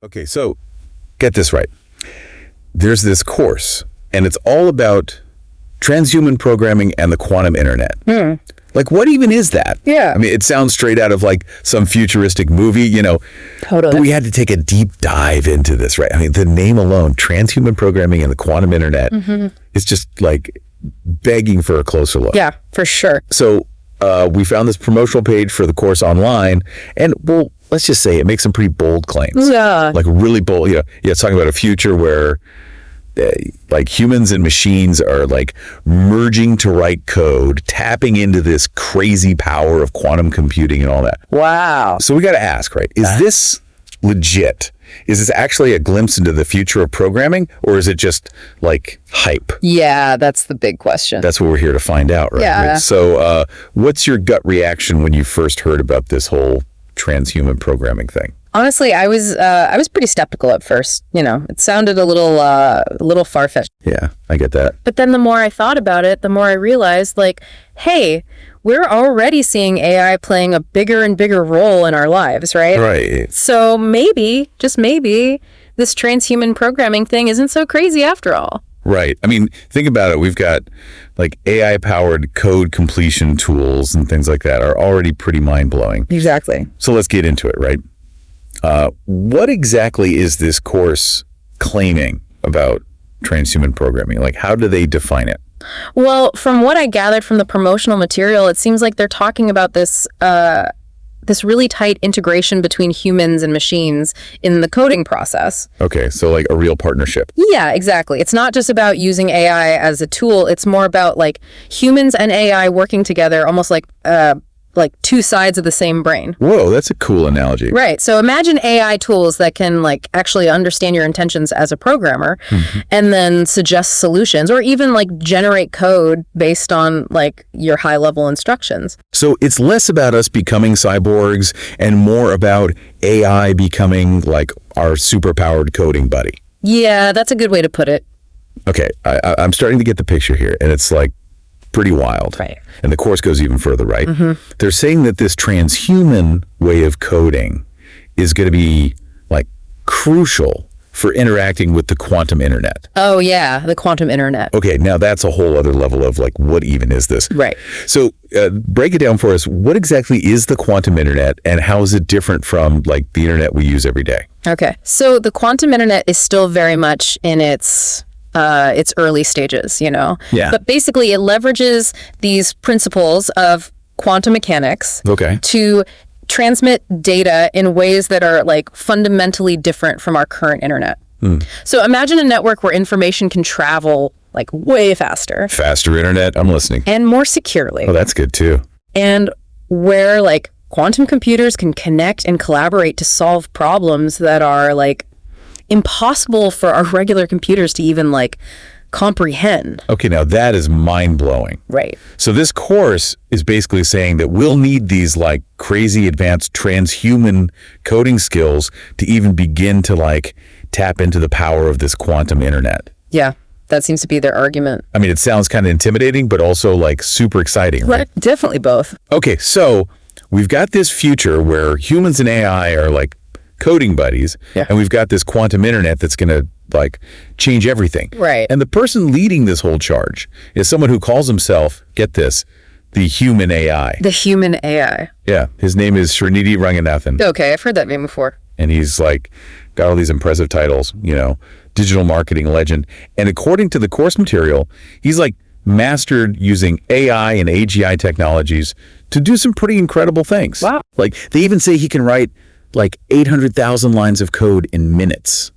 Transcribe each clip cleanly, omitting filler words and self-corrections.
Okay, so get this right. There's this course, and it's all about transhuman programming and the quantum internet. Like, what even is that? Yeah. I mean, it sounds straight out of like some futuristic movie, Totally. But we had to take a deep dive into this, right? I mean, the name alone, transhuman programming and the quantum internet, is just like begging for a closer look. Yeah, for sure. So we found this promotional page for the course online, and well, let's just say it makes some pretty bold claims. Yeah. Like really bold. It's talking about a future where like humans and machines are like merging to write code, tapping into this crazy power of quantum computing and all that. Wow. So we got to ask, right? Is this legit? Is this actually a glimpse into the future of programming, or is it just like hype? Yeah, that's the big question. That's what we're here to find out, right? Yeah. So what's your gut reaction when you first heard about this whole transhuman programming thing? Honestly, I was pretty skeptical at first. It sounded a little far-fetched. Yeah, I get that. But then the more I thought about it, the more I realized, like, hey, we're already seeing AI playing a bigger and bigger role in our lives, right? Right. So maybe, just maybe, this transhuman programming thing isn't so crazy after all. Right. I mean, think about it. We've got like AI-powered code completion tools and things like that are already pretty mind-blowing. Exactly. So let's get into it, right? What exactly is this course claiming about transhuman programming? Like, how do they define it? Well, from what I gathered from the promotional material, it seems like they're talking about this really tight integration between humans and machines in the coding process. Okay, so like a real partnership. Yeah, exactly. It's not just about using AI as a tool. It's more about like humans and AI working together, almost like two sides of the same brain. Whoa, that's a cool analogy. Right. So imagine AI tools that can like actually understand your intentions as a programmer and then suggest solutions or even like generate code based on like your high level instructions. So it's less about us becoming cyborgs and more about AI becoming like our superpowered coding buddy. Yeah, that's a good way to put it. Okay, I'm starting to get the picture here, and it's like pretty wild. Right. And the course goes even further, right? They're saying that this transhuman way of coding is going to be like crucial for interacting with the quantum internet. Oh yeah, the quantum internet. Okay, now that's a whole other level of like, what even is this? Right. So break it down for us. What exactly is the quantum internet, and how is it different from like the internet we use every day? Okay. So the quantum internet is still very much in its early stages, Yeah. But basically it leverages these principles of quantum mechanics Okay. to transmit data in ways that are like fundamentally different from our current internet. So imagine a network where information can travel like way faster Faster internet. I'm listening. and more securely, Oh, that's good too. and where like quantum computers can connect and collaborate to solve problems that are like impossible for our regular computers to even like comprehend. Okay, now that is mind-blowing. Right. So this course is basically saying that we'll need these like crazy advanced transhuman coding skills to even begin to like tap into the power of this quantum internet. Yeah, that seems to be their argument. I mean, it sounds kind of intimidating, but also like super exciting, right? Definitely both. Okay, so we've got this future where humans and AI are like coding buddies, and we've got this quantum internet that's going to like change everything. Right. And the person leading this whole charge is someone who calls himself, get this, the human AI. The human AI. Yeah, his name is Srinidhi Ranganathan, Okay, I've heard that name before. and he's like got all these impressive titles, digital marketing legend. And according to the course material, he's like mastered using AI and AGI technologies to do some pretty incredible things. Wow. Like they even say he can write like 800,000 lines of code in minutes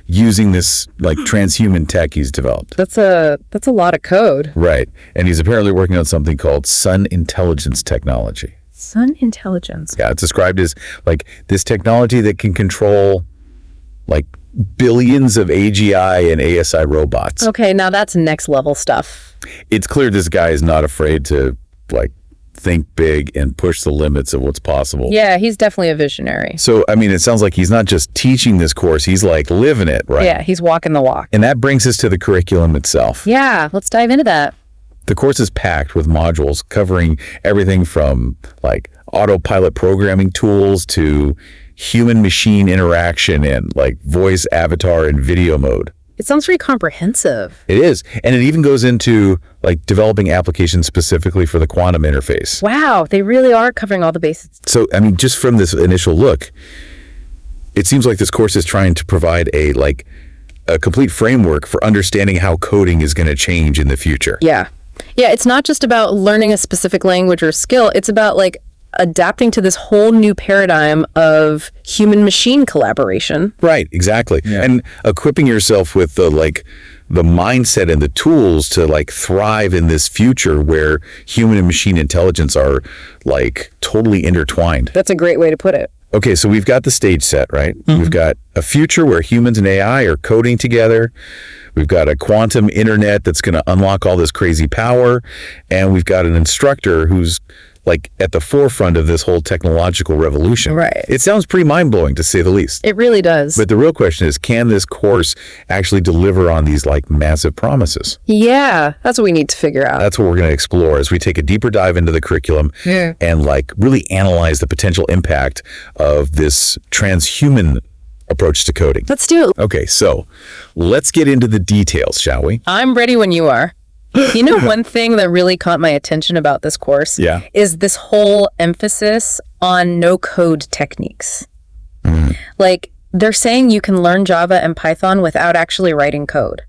using this like transhuman tech he's developed. That's a lot of code. Right. And he's apparently working on something called sun intelligence technology. Sun intelligence. Yeah, it's described as like this technology that can control like billions of AGI and ASI robots. Okay, now that's next level stuff. It's clear this guy is not afraid to like think big and push the limits of what's possible. Yeah, he's definitely a visionary. So, I mean, it sounds like he's not just teaching this course, he's like living it, right? Yeah, he's walking the walk. And that brings us to the curriculum itself. Yeah, let's dive into that. The course is packed with modules covering everything from like autopilot programming tools to human-machine interaction and like voice, avatar, and video mode. It sounds very comprehensive. It is. And it even goes into like developing applications specifically for the quantum interface. Wow, they really are covering all the bases. So, I mean, just from this initial look, it seems like this course is trying to provide a complete framework for understanding how coding is going to change in the future. Yeah. Yeah, it's not just about learning a specific language or skill. It's about like adapting to this whole new paradigm of human-machine collaboration. Right, exactly. Yeah. And equipping yourself with the mindset and the tools to like thrive in this future where human and machine intelligence are like totally intertwined. That's a great way to put it. Okay, so we've got the stage set, right? We've got a future where humans and AI are coding together. We've got a quantum internet that's going to unlock all this crazy power. And we've got an instructor who's like at the forefront of this whole technological revolution. Right. It sounds pretty mind-blowing to say the least. It really does. But the real question is, can this course actually deliver on these like massive promises? Yeah, that's what we need to figure out. That's what we're going to explore as we take a deeper dive into the curriculum and like really analyze the potential impact of this transhuman approach to coding. Let's do it. Okay, so let's get into the details, shall we? I'm ready when you are. You know, one thing that really caught my attention about this course is this whole emphasis on no-code techniques. Like, they're saying you can learn Java and Python without actually writing code.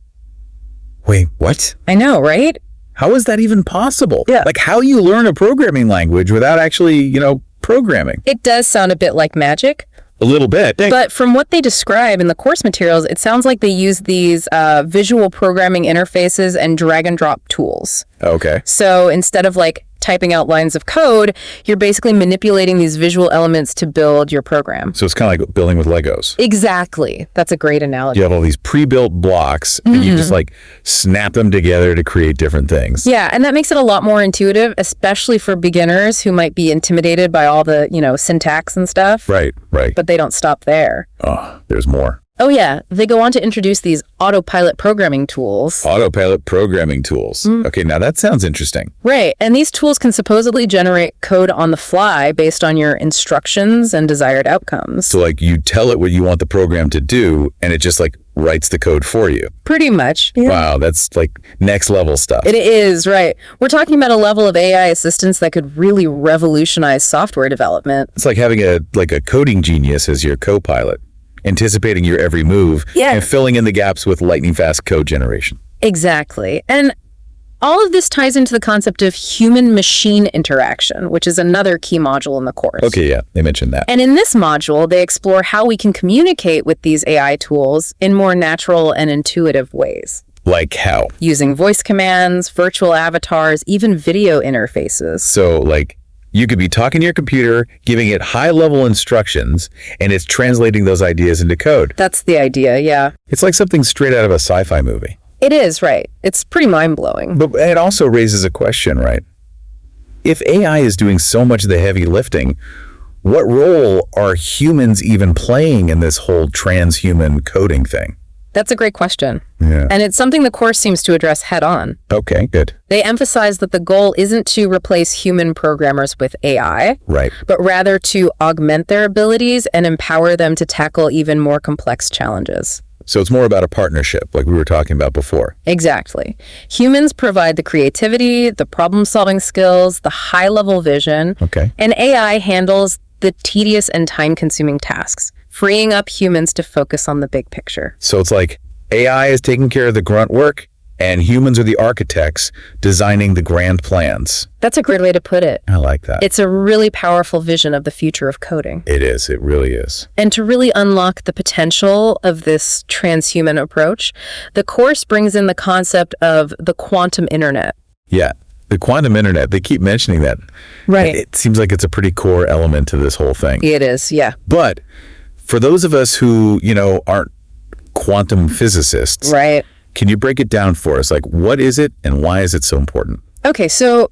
Wait, what? I know, right? How is that even possible? Yeah. Like, how you learn a programming language without actually, programming? It does sound a bit like magic. A little bit. But from what they describe in the course materials, it sounds like they use these visual programming interfaces and drag and drop tools. Okay. So instead of like typing out lines of code, you're basically manipulating these visual elements to build your program. So it's kind of like building with Legos. Exactly. That's a great analogy. You have all these pre-built blocks and you just like snap them together to create different things. Yeah, and that makes it a lot more intuitive, especially for beginners who might be intimidated by all the, syntax and stuff. Right. But they don't stop there. Oh, there's more. Oh yeah, they go on to introduce these autopilot programming tools. Autopilot programming tools. Okay, now that sounds interesting. Right, and these tools can supposedly generate code on the fly based on your instructions and desired outcomes. So like you tell it what you want the program to do and it just like writes the code for you. Pretty much. Yeah. Wow, that's like next level stuff. It is, right. We're talking about a level of AI assistance that could really revolutionize software development. It's like having a coding genius as your co-pilot, anticipating your every move and filling in the gaps with lightning fast code generation. Exactly. And all of this ties into the concept of human-machine interaction, which is another key module in the course. Okay, yeah, they mentioned that. And in this module, they explore how we can communicate with these AI tools in more natural and intuitive ways. Like how? Using voice commands, virtual avatars, even video interfaces. So like you could be talking to your computer, giving it high-level instructions, and it's translating those ideas into code. That's the idea, yeah. It's like something straight out of a sci-fi movie. It is, right. It's pretty mind-blowing. But it also raises a question, right? If AI is doing so much of the heavy lifting, what role are humans even playing in this whole transhuman coding thing? That's a great question. Yeah. And it's something the course seems to address head on. Okay, good. They emphasize that the goal isn't to replace human programmers with AI, right, but rather to augment their abilities and empower them to tackle even more complex challenges. So it's more about a partnership, like we were talking about before. Exactly. Humans provide the creativity, the problem-solving skills, the high-level vision, and AI handles the tedious and time-consuming tasks, freeing up humans to focus on the big picture. So it's like AI is taking care of the grunt work, and humans are the architects designing the grand plans. That's a great way to put it. I like that. It's a really powerful vision of the future of coding. It is. It really is. And to really unlock the potential of this transhuman approach, the course brings in the concept of the quantum internet. Yeah. The quantum internet, they keep mentioning that. Right. It seems like it's a pretty core element to this whole thing. It is, yeah. But for those of us who, aren't quantum physicists, right? Can you break it down for us? Like, what is it and why is it so important? Okay, so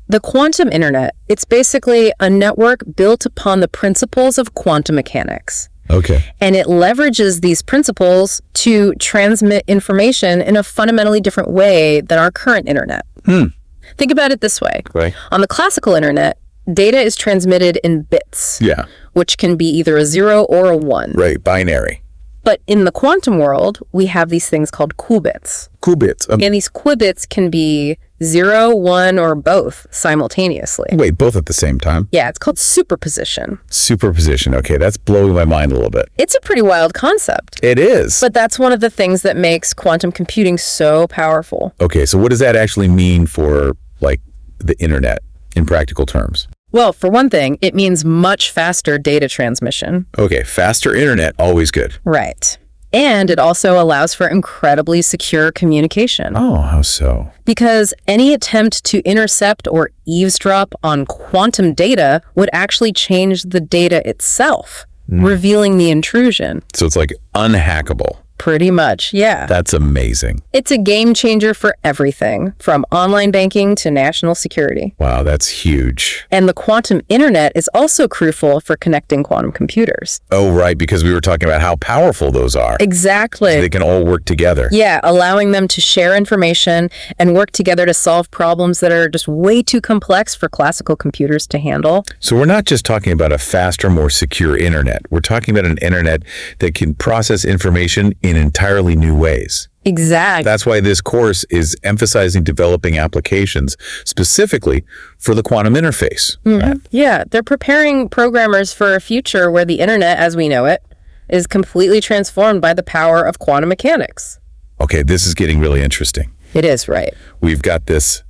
the quantum internet, it's basically a network built upon the principles of quantum mechanics. Okay. And it leverages these principles to transmit information in a fundamentally different way than our current internet. Think about it this way. Right. On the classical internet, Data is transmitted in bits, Yeah. which can be either a 0 or a 1. Right. Binary. But in the quantum world, we have these things called qubits. Qubits. And these qubits can be 0, 1, or both simultaneously. Wait, both at the same time? Yeah, it's called superposition. Superposition. Okay, that's blowing my mind a little bit. It's a pretty wild concept. It is. But that's one of the things that makes quantum computing so powerful. Okay, so what does that actually mean for, like, the internet in practical terms? Well, for one thing, it means much faster data transmission. Okay, faster internet, always good. Right. And it also allows for incredibly secure communication. Oh, how so? Because any attempt to intercept or eavesdrop on quantum data would actually change the data itself, revealing the intrusion. So it's like unhackable. Pretty much, yeah. That's amazing. It's a game changer for everything, from online banking to national security. Wow, that's huge. And the quantum internet is also crucial for connecting quantum computers. Oh, right, because we were talking about how powerful those are. Exactly. So they can all work together. Yeah, allowing them to share information and work together to solve problems that are just way too complex for classical computers to handle. So we're not just talking about a faster, more secure internet. We're talking about an internet that can process information in entirely new ways. Exactly. That's why this course is emphasizing developing applications specifically for the quantum interface. Right? Yeah, they're preparing programmers for a future where the internet, as we know it, is completely transformed by the power of quantum mechanics. Okay, this is getting really interesting. It is, right. We've got this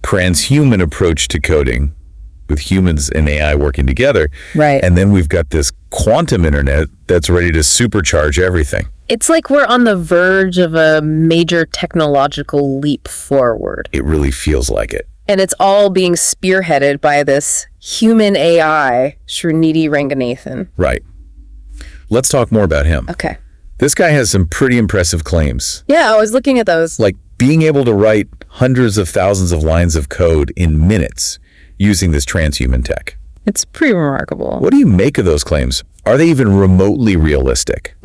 TransHuman approach to coding with humans and AI working together. Right. And then we've got this quantum internet that's ready to supercharge everything. It's like we're on the verge of a major technological leap forward. It really feels like it. And it's all being spearheaded by this human AI, Srinidhi Ranganathan. Right. Let's talk more about him. Okay. This guy has some pretty impressive claims. Yeah, I was looking at those. Like being able to write hundreds of thousands of lines of code in minutes using this transhuman tech. It's pretty remarkable. What do you make of those claims? Are they even remotely realistic?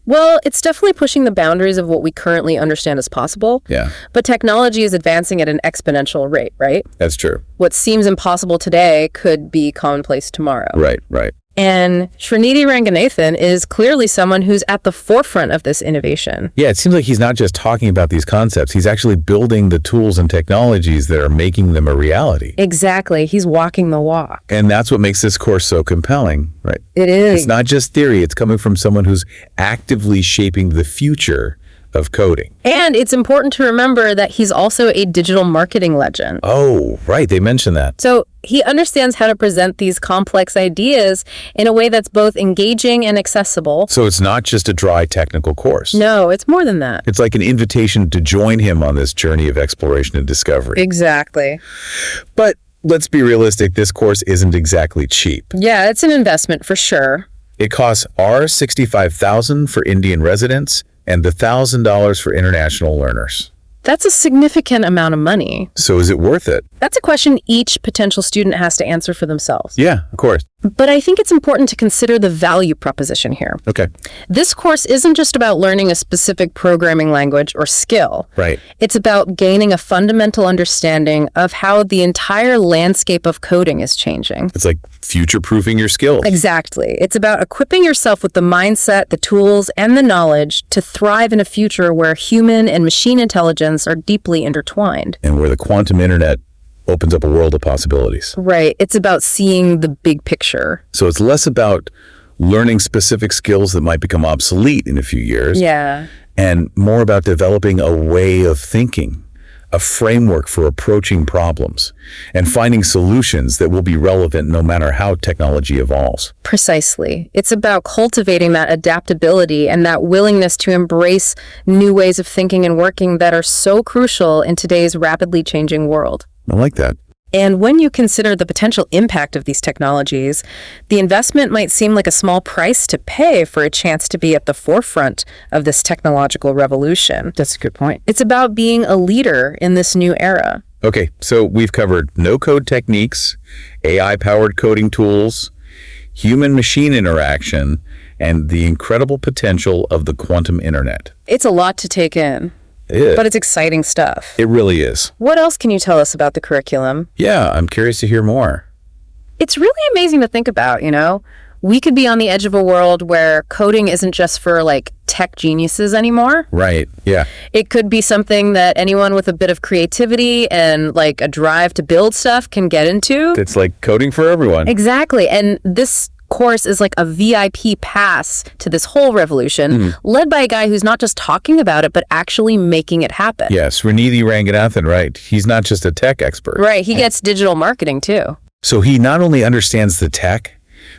Well, it's definitely pushing the boundaries of what we currently understand as possible. Yeah, But technology is advancing at an exponential rate, right? that's true. What seems impossible today could be commonplace tomorrow. Right, right. And Srinidhi Ranganathan is clearly someone who's at the forefront of this innovation. Yeah, it seems like he's not just talking about these concepts. He's actually building the tools and technologies that are making them a reality. Exactly. He's walking the walk. And that's what makes this course so compelling, right? It is. It's not just theory. It's coming from someone who's actively shaping the future of coding. And it's important to remember that he's also a digital marketing legend. Oh, right. They mentioned that. So he understands how to present these complex ideas in a way that's both engaging and accessible. So it's not just a dry technical course. No, it's more than that. It's like an invitation to join him on this journey of exploration and discovery. Exactly. But let's be realistic. This course isn't exactly cheap. Yeah, it's an investment for sure. It costs $65,000 for Indian residents and the $1,000 for international learners. That's a significant amount of money. So is it worth it? That's a question each potential student has to answer for themselves. Yeah, of course. But I think it's important to consider the value proposition here. Okay. This course isn't just about learning a specific programming language or skill. Right. It's about gaining a fundamental understanding of how the entire landscape of coding is changing. It's like future-proofing your skills. Exactly. It's about equipping yourself with the mindset, the tools, and the knowledge to thrive in a future where human and machine intelligence are deeply intertwined. And where the quantum internet opens up a world of possibilities. Right. It's about seeing the big picture. So it's less about learning specific skills that might become obsolete in a few years. Yeah. And more about developing a way of thinking, a framework for approaching problems, and finding solutions that will be relevant no matter how technology evolves. Precisely. It's about cultivating that adaptability and that willingness to embrace new ways of thinking and working that are so crucial in today's rapidly changing world. I like that. And when you consider the potential impact of these technologies, the investment might seem like a small price to pay for a chance to be at the forefront of this technological revolution. That's a good point. It's about being a leader in this new era. Okay, so we've covered no-code techniques, AI-powered coding tools, human-machine interaction, and the incredible potential of the quantum internet. It's a lot to take in, but it's exciting stuff. It really is. What else can you tell us about the curriculum? Yeah, I'm curious to hear more. It's really amazing to think about, you know? We could be on the edge of a world where coding isn't just for like tech geniuses anymore. Right. Yeah. It could be something that anyone with a bit of creativity and like a drive to build stuff can get into. It's like coding for everyone. Exactly. And this course is like a VIP pass to this whole revolution, led by a guy who's not just talking about it, but actually making it happen. Yes. Srinidhi Ranganathan, right. He's not just a tech expert. Right. He gets digital marketing too. So he not only understands the tech,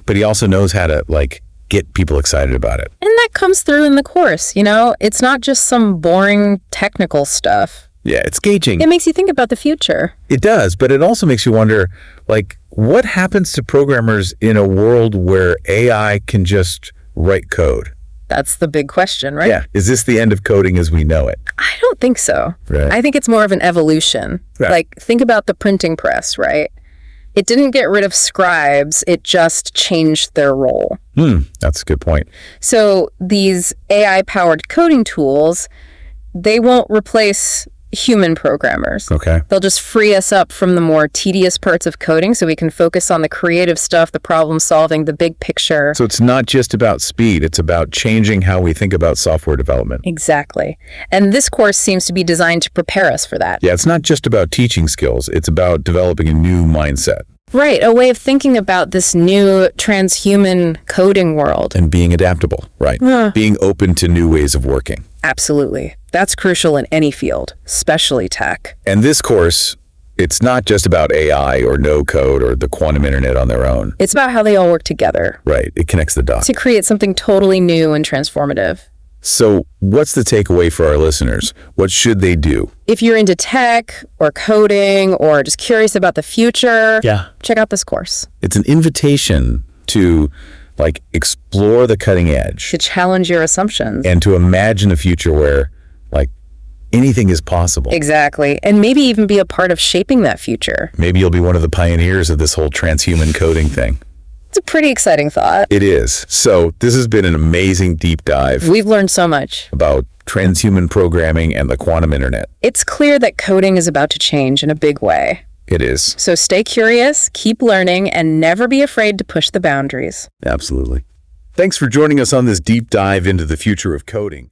but he also knows how to like get people excited about it. And that comes through in the course, you know? It's not just some boring technical stuff. Yeah, it's engaging. It makes you think about the future. It does, but it also makes you wonder, like, what happens to programmers in a world where AI can just write code? That's the big question, right? Yeah. Is this the end of coding as we know it? I don't think so. Right. I think it's more of an evolution. Right. Like, think about the printing press, right? It didn't get rid of scribes, it just changed their role. That's a good point. So these AI-powered coding tools, they won't replace human programmers. Okay. They'll just free us up from the more tedious parts of coding so we can focus on the creative stuff, the problem solving, the big picture. So it's not just about speed, it's about changing how we think about software development. Exactly. And this course seems to be designed to prepare us for that. Yeah, it's not just about teaching skills, it's about developing a new mindset. Right, a way of thinking about this new transhuman coding world. And being adaptable, right? Being open to new ways of working. Absolutely. That's crucial in any field, especially tech. And this course, it's not just about AI or no code or the quantum internet on their own. It's about how they all work together Right, it connects the dots. to create something totally new and transformative. So what's the takeaway for our listeners? What should they do? If you're into tech or coding or just curious about the future, check out this course. It's an invitation to like explore the cutting edge To challenge your assumptions. and to imagine a future where like anything is possible. Exactly. And maybe even be a part of shaping that future. Maybe you'll be one of the pioneers of this whole transhuman coding thing. It's a pretty exciting thought. It is. So this has been an amazing deep dive We've learned so much. about transhuman programming and the quantum internet. It's clear that coding is about to change in a big way. It is. So stay curious, keep learning, and never be afraid to push the boundaries. Absolutely. Thanks for joining us on this deep dive into the future of coding.